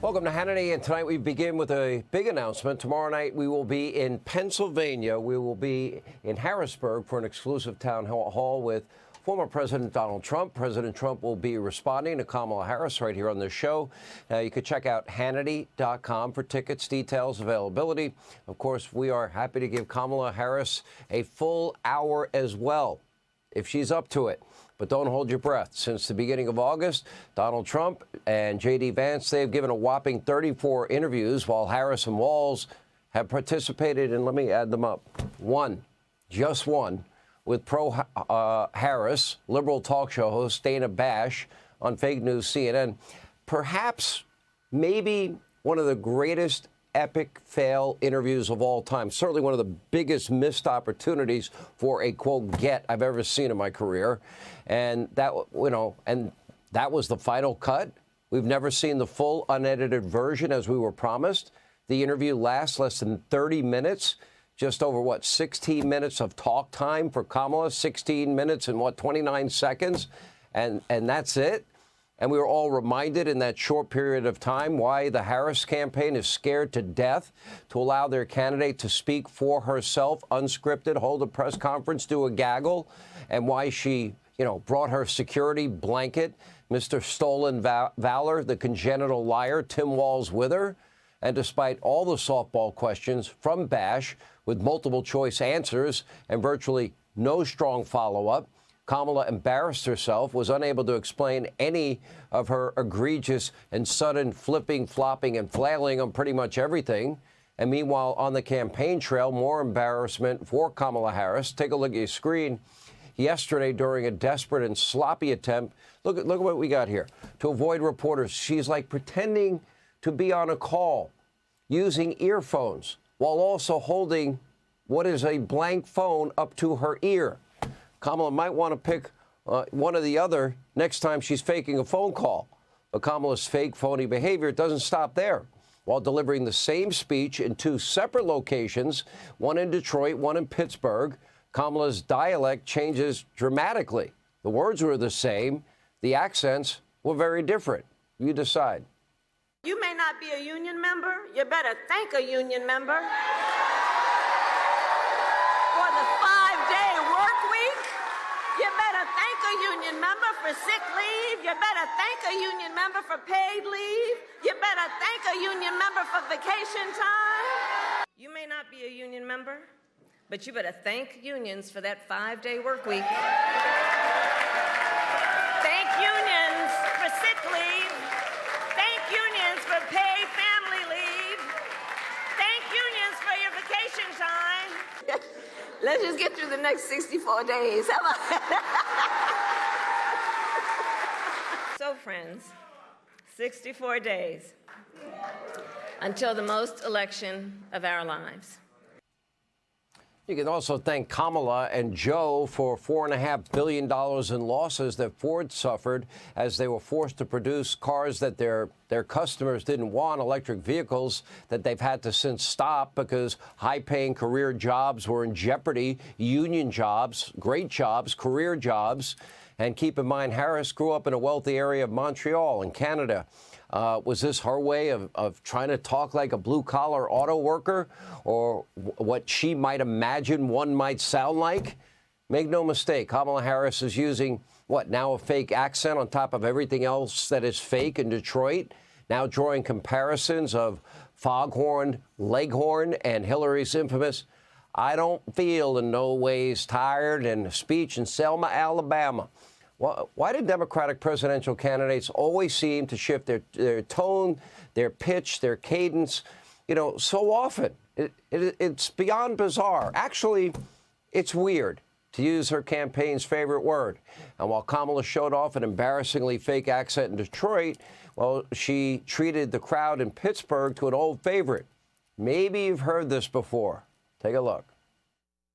Welcome to Hannity, and tonight we begin with a big announcement. Tomorrow night we will be in Pennsylvania. We will be in Harrisburg for an exclusive town hall with former President Donald Trump. President Trump will be responding to Kamala Harris right here on this show. Now, you can check out Hannity.com for tickets, details, availability. Of course, we are happy to give Kamala Harris a full hour as well, if she's up to it. But don't hold your breath. Since the beginning of August, Donald Trump and J.D. Vance, they have given a whopping 34 interviews, while Harris and Walz have participated in, let me add them up, just one, with pro-Harris liberal talk show host Dana Bash on fake news CNN. Perhaps, maybe one of the greatest epic fail interviews of all time. Certainly one of the biggest missed opportunities for a, quote, get I've ever seen in my career. And that, and that was the final cut. We've never seen the full unedited version as we were promised. The interview lasts less than 30 minutes, just over, 16 minutes of talk time for Kamala, 16 minutes and 29 seconds. And that's it. And we were all reminded in that short period of time why the Harris campaign is scared to death to allow their candidate to speak for herself, unscripted, hold a press conference, do a gaggle, and why she, brought her security blanket, Mr. Stolen Valor, the congenital liar, Tim Walz, with her. And despite all the softball questions from Bash with multiple choice answers and virtually no strong follow-up, Kamala embarrassed herself, was unable to explain any of her egregious and sudden flipping, flopping, and flailing on pretty much everything. And meanwhile, on the campaign trail, more embarrassment for Kamala Harris. Take a look at your screen. Yesterday, during a desperate and sloppy attempt, look at what we got here, to avoid reporters, she's like pretending to be on a call, using earphones, while also holding what is a blank phone up to her ear. Kamala might want to pick one or the other next time she's faking a phone call. But Kamala's fake, phony behavior doesn't stop there. While delivering the same speech in two separate locations, one in Detroit, one in Pittsburgh, Kamala's dialect changes dramatically. The words were the same. The accents were very different. You decide. You may not be a union member. You better thank a union member for the 5-day work week. You better thank a union member for sick leave. You better thank a union member for paid leave. You better thank a union member for vacation time. You may not be a union member, but you better thank unions for that 5-day work week. Thank unions for sick leave. Thank unions for paid family leave. Thank unions for your vacation time. Let's just get through the next 64 days. How about that? So, friends, 64 days until the most election of our lives. You can also thank Kamala and Joe for $4.5 billion in losses that Ford suffered as they were forced to produce cars that their customers didn't want, electric vehicles that they've had to since stop because high-paying career jobs were in jeopardy, union jobs, great jobs, career jobs. And keep in mind, Harris grew up in a wealthy area of Montreal in Canada. Was this her way of trying to talk like a blue-collar auto worker, or what she might imagine one might sound like? Make no mistake, Kamala Harris is using, now a fake accent on top of everything else that is fake in Detroit, now drawing comparisons of Foghorn, Leghorn, and Hillary's infamous, "I don't feel in no ways tired," and a speech in Selma, Alabama. Why do Democratic presidential candidates always seem to shift their tone, their pitch, their cadence, so often? It's beyond bizarre. Actually, it's weird, to use her campaign's favorite word. And while Kamala showed off an embarrassingly fake accent in Detroit, she treated the crowd in Pittsburgh to an old favorite. Maybe you've heard this before. Take a look.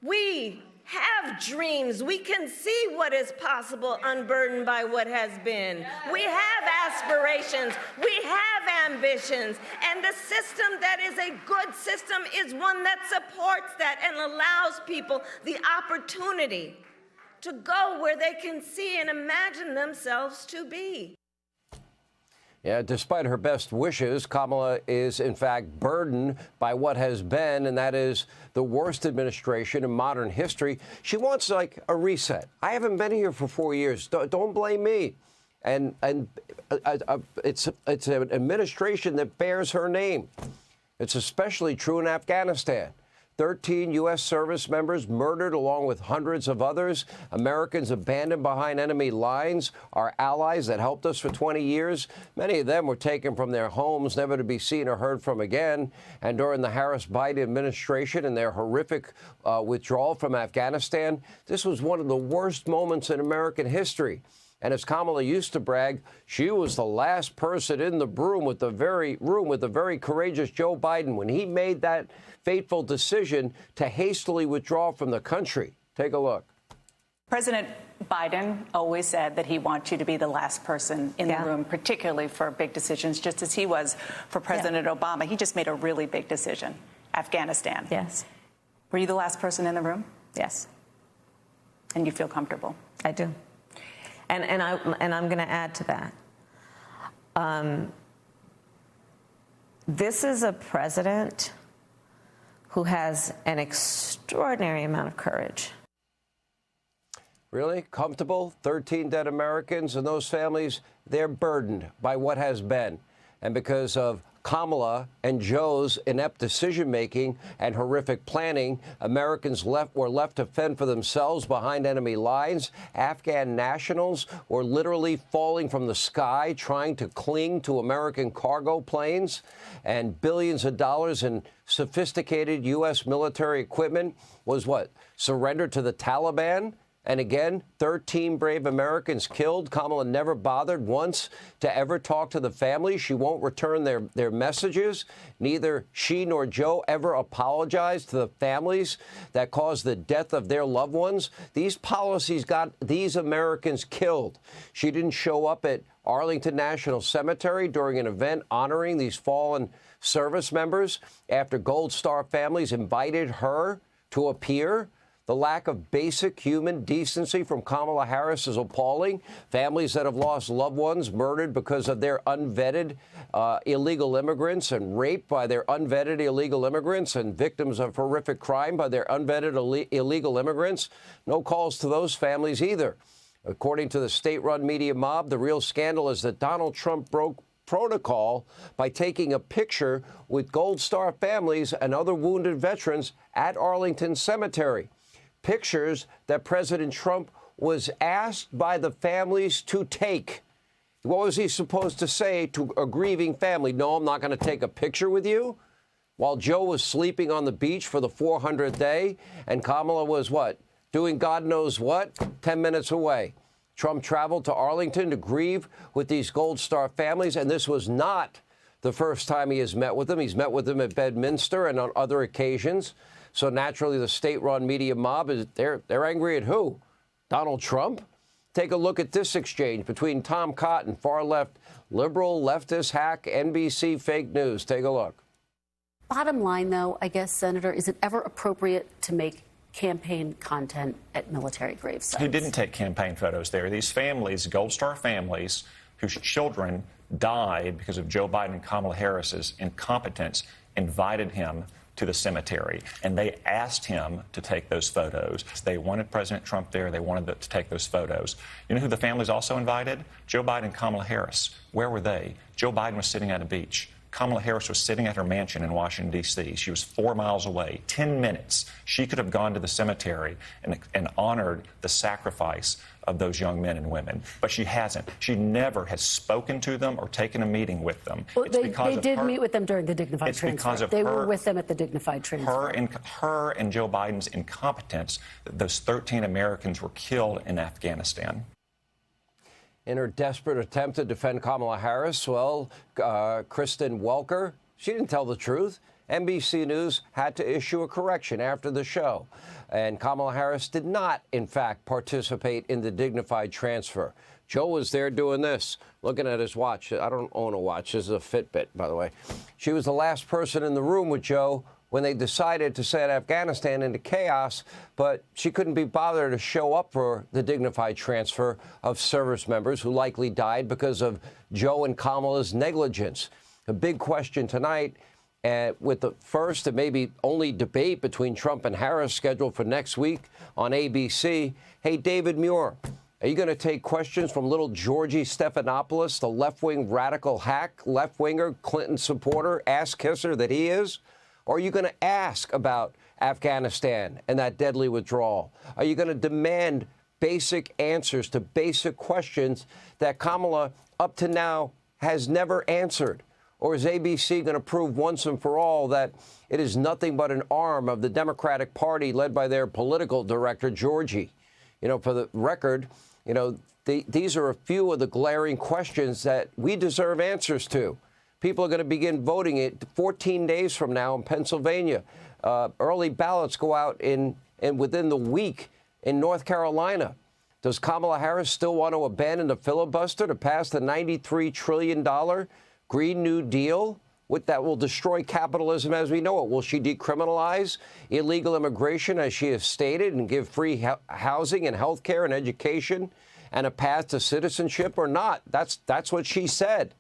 We have dreams. We can see what is possible unburdened by what has been. We have aspirations. We have ambitions. And the system that is a good system is one that supports that and allows people the opportunity to go where they can see and imagine themselves to be. Yeah, despite her best wishes, Kamala is, in fact, burdened by what has been, and that is the worst administration in modern history. She wants, like, a reset. I haven't been here for 4 years. Don't blame me. And it's an administration that bears her name. It's especially true in Afghanistan. 13 U.S. service members murdered along with hundreds of others. Americans abandoned behind enemy lines. Our allies that helped us for 20 years. Many of them were taken from their homes, never to be seen or heard from again. And during the Harris-Biden administration and their horrific withdrawal from Afghanistan, this was one of the worst moments in American history. And as Kamala used to brag, she was the last person in the room with the very courageous Joe Biden when he made that fateful decision to hastily withdraw from the country. Take a look. President Biden always said that he wants you to be the last person in the room, particularly for big decisions, just as he was for President Obama. He just made a really big decision. Afghanistan. Yes. Were you the last person in the room? Yes. And you feel comfortable? I do. And I'm going to add to that. This is a president who has an extraordinary amount of courage. Really? Comfortable? 13 dead Americans, and those families, they're burdened by what has been. And because of Kamala and Joe's inept decision-making and horrific planning, Americans were left to fend for themselves behind enemy lines. Afghan nationals were literally falling from the sky trying to cling to American cargo planes. And billions of dollars in sophisticated U.S. military equipment was what? Surrendered to the Taliban? And again, 13 brave Americans killed. Kamala never bothered once to ever talk to the family. She won't return their messages. Neither she nor Joe ever apologized to the families that caused the death of their loved ones. These policies got these Americans killed. She didn't show up at Arlington National Cemetery during an event honoring these fallen service members after Gold Star families invited her to appear. The lack of basic human decency from Kamala Harris is appalling. Families that have lost loved ones murdered because of their unvetted illegal immigrants and raped by their unvetted illegal immigrants and victims of horrific crime by their unvetted illegal immigrants. No calls to those families either. According to the state-run media mob, the real scandal is that Donald Trump broke protocol by taking a picture with Gold Star families and other wounded veterans at Arlington Cemetery. Pictures that President Trump was asked by the families to take. What was he supposed to say to a grieving family? No, I'm not going to take a picture with you. While Joe was sleeping on the beach for the 400th day, and Kamala was what? Doing God knows what? 10 minutes away. Trump traveled to Arlington to grieve with these Gold Star families, and this was not the first time he has met with them. He's met with them at Bedminster and on other occasions. So naturally, the state-run media mob they're angry at who? Donald Trump? Take a look at this exchange between Tom Cotton, far-left liberal leftist hack, NBC fake news. Take a look. Bottom line, though, I guess, Senator, is it ever appropriate to make campaign content at military grave sites? He didn't take campaign photos there. These families, Gold Star families, whose children died because of Joe Biden and Kamala Harris's incompetence, invited him to the cemetery, and they asked him to take those photos. They wanted President Trump there. They wanted to take those photos. You know who the families also invited? Joe Biden and Kamala Harris. Where were they? Joe Biden was sitting at a beach. Kamala Harris was sitting at her mansion in Washington, D.C. She was 4 miles away. 10 minutes. She could have gone to the cemetery and honored the sacrifice of those young men and women. But she hasn't. She never has spoken to them or taken a meeting with them. Well, they did meet with them during the dignified transfer. Because of they were with them at the dignified transfer. Her and Joe Biden's incompetence, those 13 Americans were killed in Afghanistan. In her desperate attempt to defend Kamala Harris, well, Kristen Welker, she didn't tell the truth. NBC News had to issue a correction after the show. And Kamala Harris did not, in fact, participate in the dignified transfer. Joe was there doing this, looking at his watch. I don't own a watch. This is a Fitbit, by the way. She was the last person in the room with Joe when they decided to send Afghanistan into chaos, but she couldn't be bothered to show up for the dignified transfer of service members who likely died because of Joe and Kamala's negligence. The big question tonight, with the first and maybe only debate between Trump and Harris scheduled for next week on ABC. Hey, David Muir, are you going to take questions from little Georgie Stephanopoulos, the left-wing radical hack, left-winger, Clinton supporter, ass-kisser that he is? Or are you going to ask about Afghanistan and that deadly withdrawal? Are you going to demand basic answers to basic questions that Kamala, up to now, has never answered? Or is ABC going to prove once and for all that it is nothing but an arm of the Democratic Party led by their political director, Georgie? You know, for the record, you know, these are a few of the glaring questions that we deserve answers to. People are going to begin voting it 14 days from now in Pennsylvania. Early ballots go out within the week in North Carolina. Does Kamala Harris still want to abandon the filibuster to pass the $93 trillion Green New Deal that will destroy capitalism as we know it? Will she decriminalize illegal immigration, as she has stated, and give free housing and health care and education and a path to citizenship or not? That's what she said.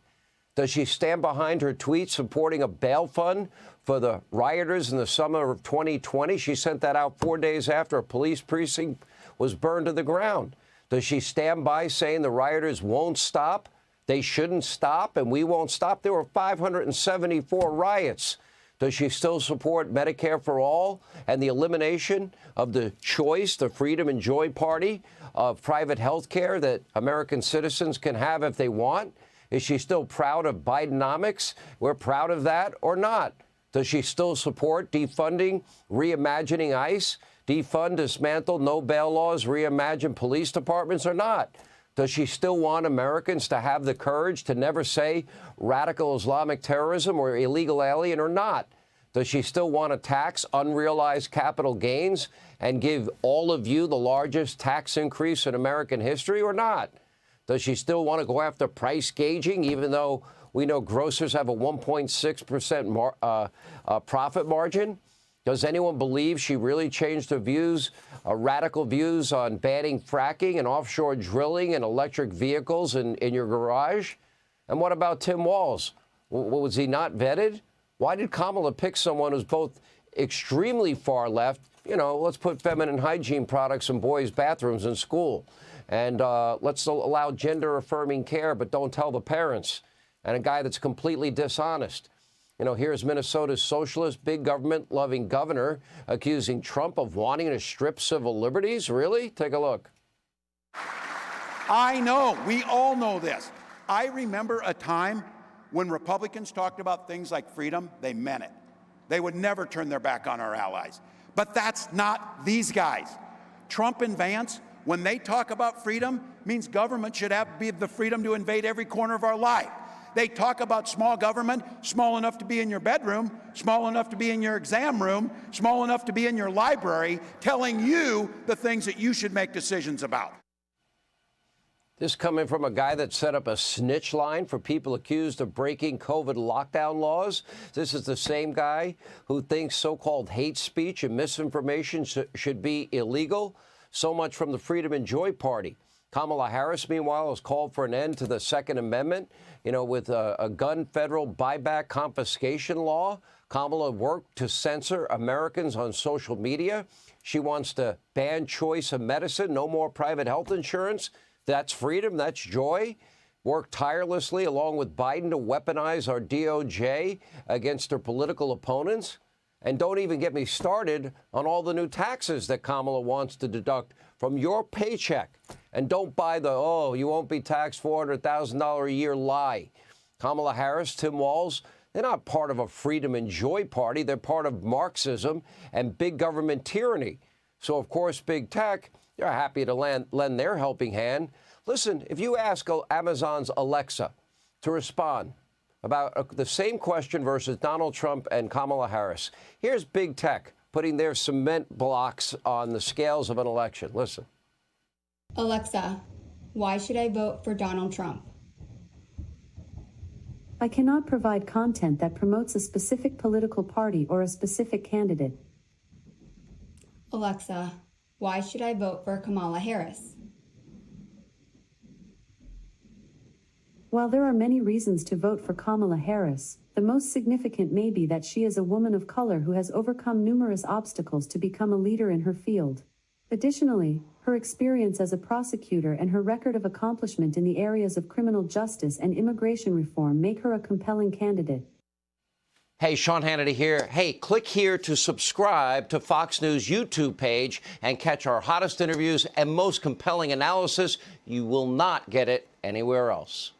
Does she stand behind her tweet supporting a bail fund for the rioters in the summer of 2020? She sent that out 4 days after a police precinct was burned to the ground. Does she stand by saying the rioters won't stop? They shouldn't stop, and we won't stop. There were 574 riots. Does she still support Medicare for all and the elimination of the choice, the freedom and joy party of private health care that American citizens can have if they want? Is she still proud of Bidenomics? We're proud of that or not? Does she still support defunding, reimagining ICE, defund, dismantle, no bail laws, reimagine police departments or not? Does she still want Americans to have the courage to never say radical Islamic terrorism or illegal alien or not? Does she still want to tax unrealized capital gains and give all of you the largest tax increase in American history or not? Does she still want to go after price gauging, even though we know grocers have a 1.6% profit margin? Does anyone believe she really changed her views, radical views on banning fracking and offshore drilling and electric vehicles in your garage? And what about Tim Walz? Was he not vetted? Why did Kamala pick someone who's both extremely far left, you know, let's put feminine hygiene products in boys' bathrooms in school, and let's allow gender-affirming care, but don't tell the parents, and a guy that's completely dishonest? You know, here's Minnesota's socialist, big government-loving governor accusing Trump of wanting to strip civil liberties. Really? Take a look. I know. We all know this. I remember a time when Republicans talked about things like freedom. They meant it. They would never turn their back on our allies. But that's not these guys. Trump and Vance, when they talk about freedom, means government should have the freedom to invade every corner of our life. They talk about small government, small enough to be in your bedroom, small enough to be in your exam room, small enough to be in your library, telling you the things that you should make decisions about. This coming from a guy that set up a snitch line for people accused of breaking COVID lockdown laws. This is the same guy who thinks so-called hate speech and misinformation should be illegal. So much from the Freedom and Joy Party. Kamala Harris, meanwhile, has called for an end to the Second Amendment, you know, with a gun federal buyback confiscation law. Kamala worked to censor Americans on social media. She wants to ban choice of medicine, no more private health insurance. That's freedom. That's joy. Worked tirelessly along with Biden to weaponize our DOJ against her political opponents. And don't even get me started on all the new taxes that Kamala wants to deduct from your paycheck. And don't buy the, oh, you won't be taxed $400,000 a year lie. Kamala Harris, Tim Walz, they're not part of a freedom and joy party. They're part of Marxism and big government tyranny. So, of course, big tech, they're happy to lend their helping hand. Listen, if you ask Amazon's Alexa to respond about the same question versus Donald Trump and Kamala Harris, here's big tech putting their cement blocks on the scales of an election. Listen. Alexa, why should I vote for Donald Trump? I cannot provide content that promotes a specific political party or a specific candidate. Alexa, why should I vote for Kamala Harris? While there are many reasons to vote for Kamala Harris, the most significant may be that she is a woman of color who has overcome numerous obstacles to become a leader in her field. Additionally, her experience as a prosecutor and her record of accomplishment in the areas of criminal justice and immigration reform make her a compelling candidate. Hey, Sean Hannity here. Hey, click here to subscribe to Fox News YouTube page and catch our hottest interviews and most compelling analysis. You will not get it anywhere else.